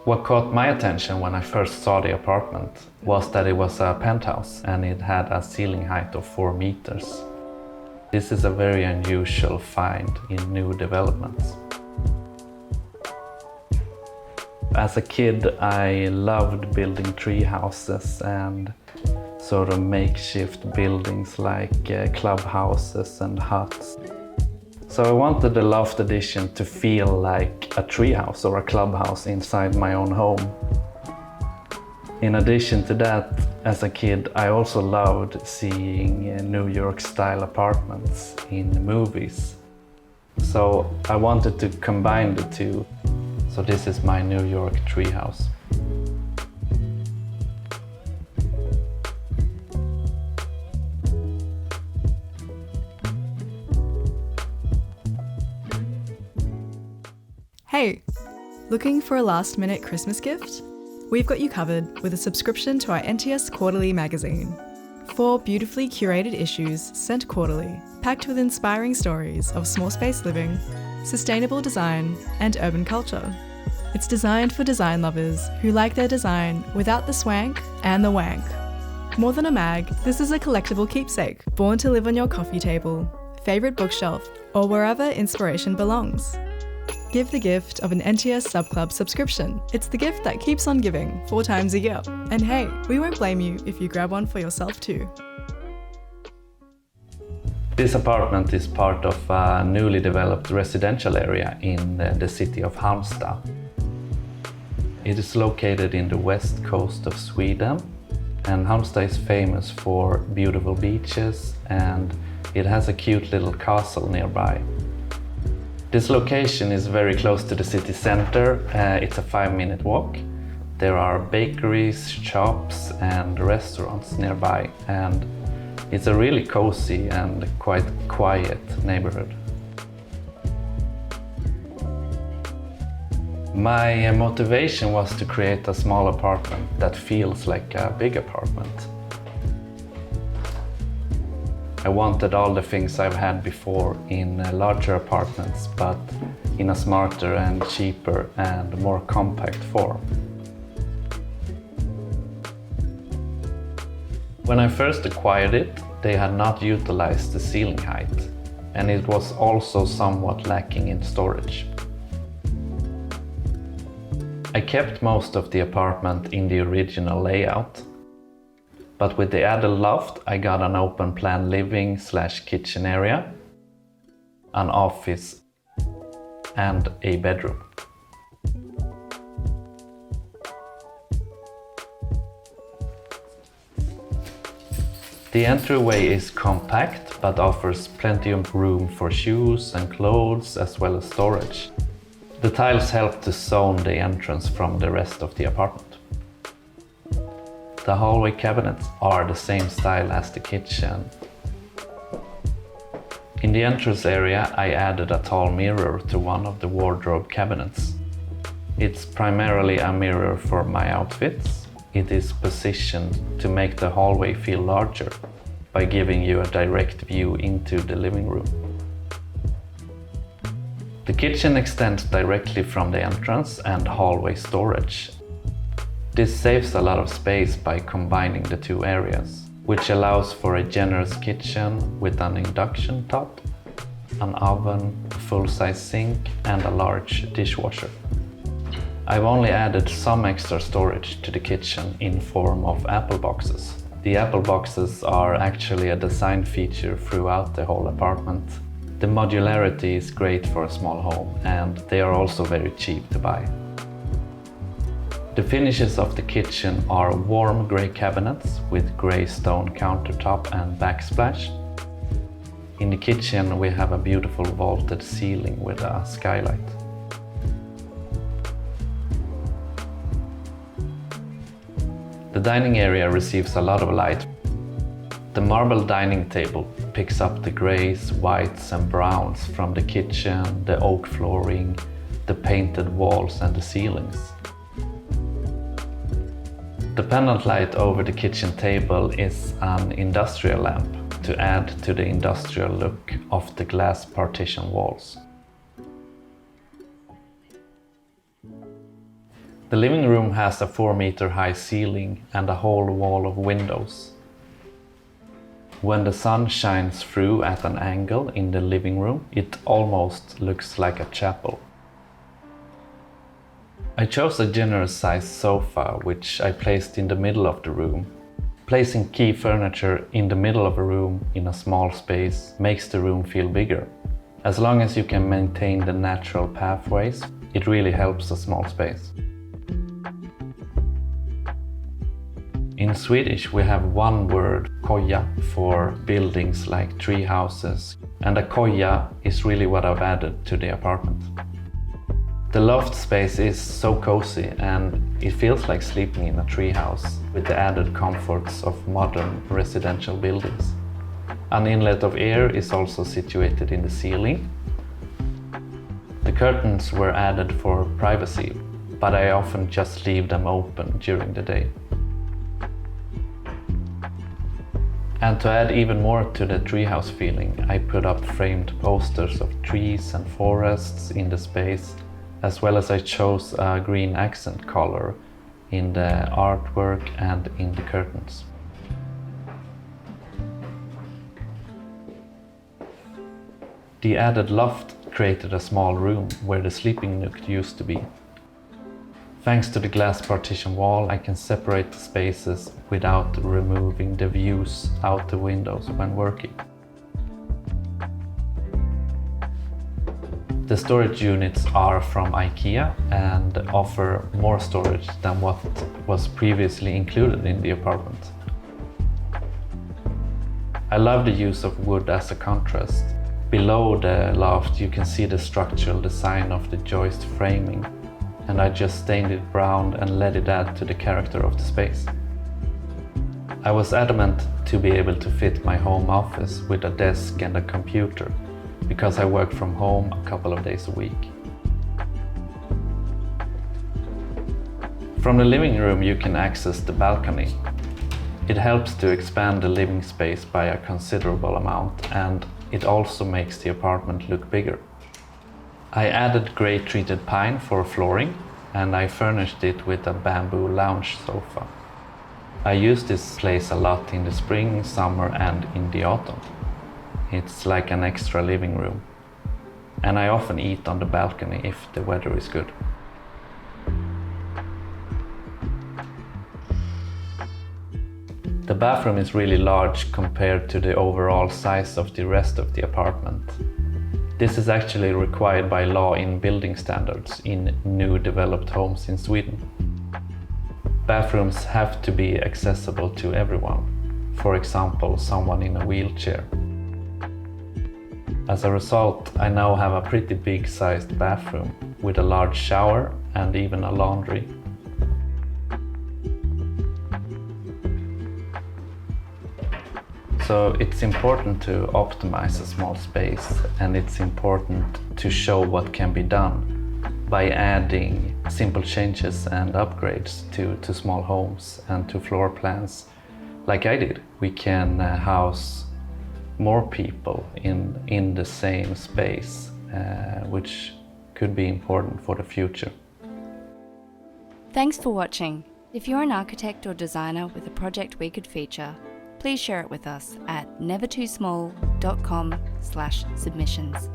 What caught my attention when I first saw the apartment was that it was a penthouse and it had a ceiling height of 4 meters. This is a very unusual find in new developments. As a kid, I loved building tree houses and sort of makeshift buildings like clubhouses and huts. So I wanted the loft addition to feel like a treehouse or a clubhouse inside my own home. In addition to that, as a kid, I also loved seeing New York-style apartments in movies. So I wanted to combine the two. So this is my New York treehouse. Hey, looking for a last-minute Christmas gift? We've got you covered with a subscription to our NTS Quarterly magazine. 4 beautifully curated issues sent quarterly, packed with inspiring stories of small space living, sustainable design, and urban culture. It's designed for design lovers who like their design without the swank and the wank. More than a mag, this is a collectible keepsake born to live on your coffee table, favourite bookshelf, or wherever inspiration belongs. Give the gift of an NTS Subclub subscription. It's the gift that keeps on giving 4 times a year. And hey, we won't blame you if you grab one for yourself too. This apartment is part of a newly developed residential area in the city of Halmstad. It is located in the west coast of Sweden, and Halmstad is famous for beautiful beaches, and it has a cute little castle nearby. This location is very close to the city center. It's a 5-minute walk. There are bakeries, shops and restaurants nearby, and it's a really cozy and quite quiet neighborhood. My motivation was to create a small apartment that feels like a big apartment. I wanted all the things I've had before in larger apartments, but in a smarter and cheaper and more compact form. When I first acquired it, they had not utilized the ceiling height, and it was also somewhat lacking in storage. I kept most of the apartment in the original layout, but with the added loft, I got an open plan living/kitchen area, an office, and a bedroom. The entryway is compact, but offers plenty of room for shoes and clothes, as well as storage. The tiles help to zone the entrance from the rest of the apartment. The hallway cabinets are the same style as the kitchen. In the entrance area, I added a tall mirror to one of the wardrobe cabinets. It's primarily a mirror for my outfits. It is positioned to make the hallway feel larger by giving you a direct view into the living room. The kitchen extends directly from the entrance and hallway storage. This saves a lot of space by combining the 2 areas, which allows for a generous kitchen with an induction top, an oven, a full-size sink, and a large dishwasher. I've only added some extra storage to the kitchen in form of apple boxes. The apple boxes are actually a design feature throughout the whole apartment. The modularity is great for a small home, and they are also very cheap to buy. The finishes of the kitchen are warm grey cabinets with grey stone countertop and backsplash. In the kitchen we have a beautiful vaulted ceiling with a skylight. The dining area receives a lot of light. The marble dining table picks up the greys, whites and browns from the kitchen, the oak flooring, the painted walls and the ceilings. The pendant light over the kitchen table is an industrial lamp to add to the industrial look of the glass partition walls. The living room has a 4-meter high ceiling and a whole wall of windows. When the sun shines through at an angle in the living room, it almost looks like a chapel. I chose a generous sized sofa, which I placed in the middle of the room. Placing key furniture in the middle of a room in a small space makes the room feel bigger. As long as you can maintain the natural pathways, it really helps a small space. In Swedish we have one word, koja, for buildings like treehouses, and a koja is really what I've added to the apartment. The loft space is so cozy and it feels like sleeping in a treehouse with the added comforts of modern residential buildings. An inlet of air is also situated in the ceiling. The curtains were added for privacy, but I often just leave them open during the day. And to add even more to the treehouse feeling, I put up framed posters of trees and forests in the space, as well as I chose a green accent color in the artwork and in the curtains. The added loft created a small room where the sleeping nook used to be. Thanks to the glass partition wall, I can separate the spaces without removing the views out the windows when working. The storage units are from IKEA and offer more storage than what was previously included in the apartment. I love the use of wood as a contrast. Below the loft you can see the structural design of the joist framing, and I just stained it brown and let it add to the character of the space. I was adamant to be able to fit my home office with a desk and a computer, because I work from home a couple of days a week. From the living room you can access the balcony. It helps to expand the living space by a considerable amount, and it also makes the apartment look bigger. I added grey treated pine for flooring, and I furnished it with a bamboo lounge sofa. I use this place a lot in the spring, summer and in the autumn. It's like an extra living room. And I often eat on the balcony if the weather is good. The bathroom is really large compared to the overall size of the rest of the apartment. This is actually required by law in building standards in new developed homes in Sweden. Bathrooms have to be accessible to everyone, for example, someone in a wheelchair. As a result, I now have a pretty big sized bathroom with a large shower and even a laundry. So it's important to optimize a small space, and it's important to show what can be done by adding simple changes and upgrades to small homes and to floor plans like I did. We can house more people in the same space, which could be important for the future. Thanks for watching. If you're an architect or designer with a project we could feature, please share it with us at nevertoosmall.com/submissions.